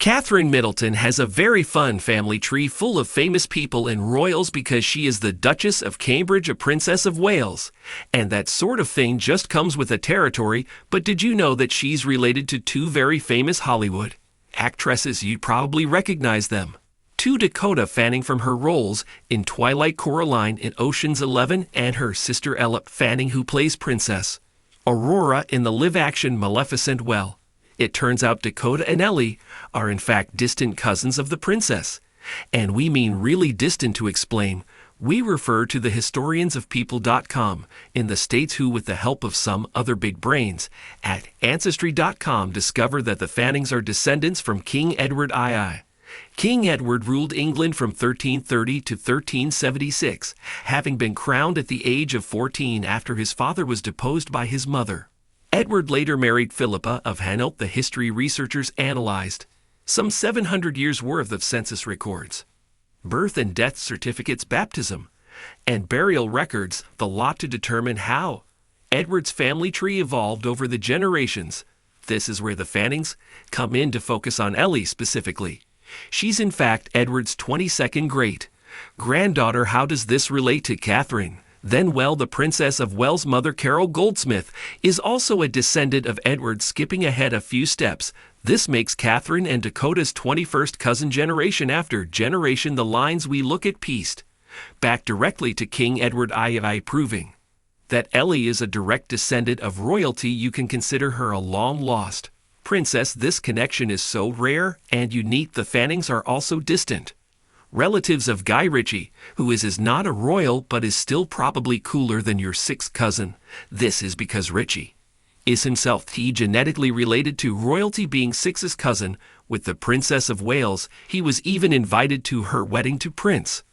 Katemiddleton has a very fun family tree full of famous people and royals because she is the Duchess of Cambridge, a Princess of Wales. And that sort of thing just comes with the territory, but did you know that she's related to two very famous Hollywood actresses? You'd probably recognize them. To Dakota Fanning from her roles in Twilight Coraline in Ocean's 11 and her sister Ella Fanning who plays Princess Aurora in the live-action Maleficent. Well, it turns out Dakota and Ellie are in fact distant cousins of the princess. And we mean really distant. To explain, we refer to the historians of people.com in the States who, with the help of some other big brains at Ancestry.com, discover that the Fannings are descendants from King Edward II. King Edward ruled England from 1330 to 1376, having been crowned at the age of 14 after his father was deposed by his mother. Edward later married Philippa of Hainault. The history researchers analyzed some 700 years' worth of census records, birth and death certificates, baptism, and burial records, the lot to determine how Edward's family tree evolved over the generations. This is where the Fannings come in to focus on Ellie specifically. She's in fact Edward's 22nd great-granddaughter. How does this relate to Catherine? Then, well, the Princess of Wales' mother, Carol Goldsmith, is also a descendant of Edward. Skipping ahead a few steps, this makes Catherine and Dakota's 21st cousin generation after generation. The lines we look at pieced back directly to King Edward II, proving that Ellie is a direct descendant of royalty. You can consider her a long-lost princess. This connection is so rare and unique. The Fannings are also distant relatives of Guy Ritchie, who is not a royal but is still probably cooler than your sixth cousin. This is because Ritchie is himself genetically related to royalty, being Six's cousin with the Princess of Wales. He was even invited to her wedding to Prince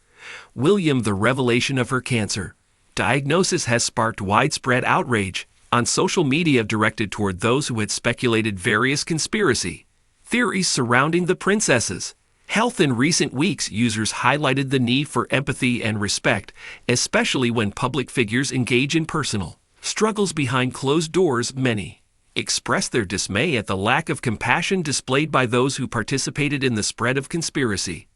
William. The revelation of her cancer diagnosis has sparked widespread outrage on social media directed toward those who had speculated various conspiracy theories surrounding the princess's health. In recent weeks, users highlighted the need for empathy and respect, especially when public figures engage in personal struggles behind closed doors. Many expressed their dismay at the lack of compassion displayed by those who participated in the spread of conspiracy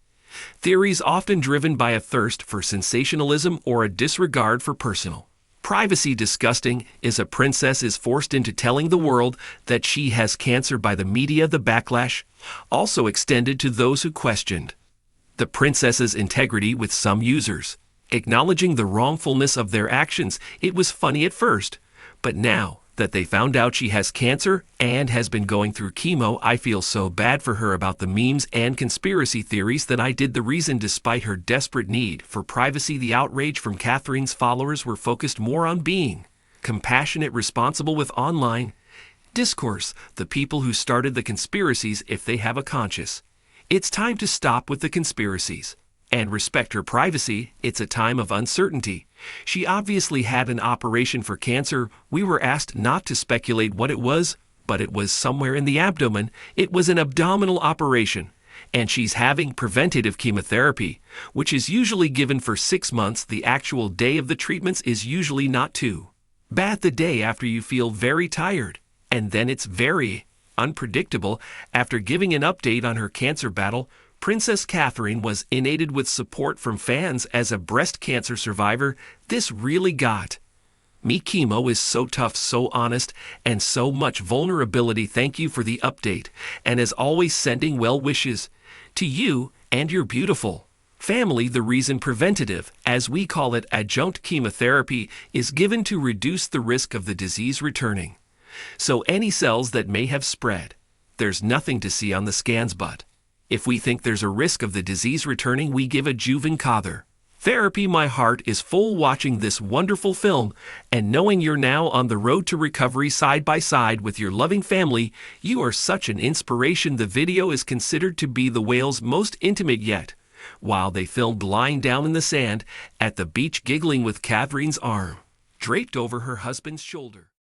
theories, often driven by a thirst for sensationalism or a disregard for personal privacy. Disgusting is a princess is forced into telling the world that she has cancer by the media. The backlash also extended to those who questioned the princess's integrity, with some users acknowledging the wrongfulness of their actions. It was funny at first, but now that they found out she has cancer and has been going through chemo, I feel so bad for her about the memes and conspiracy theories that I did. The reason, despite her desperate need for privacy, the outrage from Catherine's followers were focused more on being compassionate, responsible with online discourse. The people who started the conspiracies, if they have a conscience, it's time to stop with the conspiracies and respect her privacy. It's a time of uncertainty. She obviously had an operation for cancer. We were asked not to speculate what it was, but it was somewhere in the abdomen. It was an abdominal operation, and she's having preventative chemotherapy, which is usually given for 6 months. The actual day of the treatments is usually not too bad. The day after, you feel very tired, and then it's very unpredictable. After giving an update on her cancer battle, Princess Catherine was inundated with support from fans. As a breast cancer survivor, this really got me. Chemo is so tough, so honest, and so much vulnerability. Thank you for the update, and as always, sending well wishes to you and your beautiful family. The reason preventative, as we call it, adjunct chemotherapy, is given to reduce the risk of the disease returning. So any cells that may have spread, there's nothing to see on the scans, but if we think there's a risk of the disease returning, we give adjuvant therapy. My heart is full watching this wonderful film and knowing you're now on the road to recovery side by side with your loving family. You are such an inspiration. The video is considered to be the Wales' most intimate yet, while they filmed lying down in the sand at the beach, giggling with Catherine's arm draped over her husband's shoulder.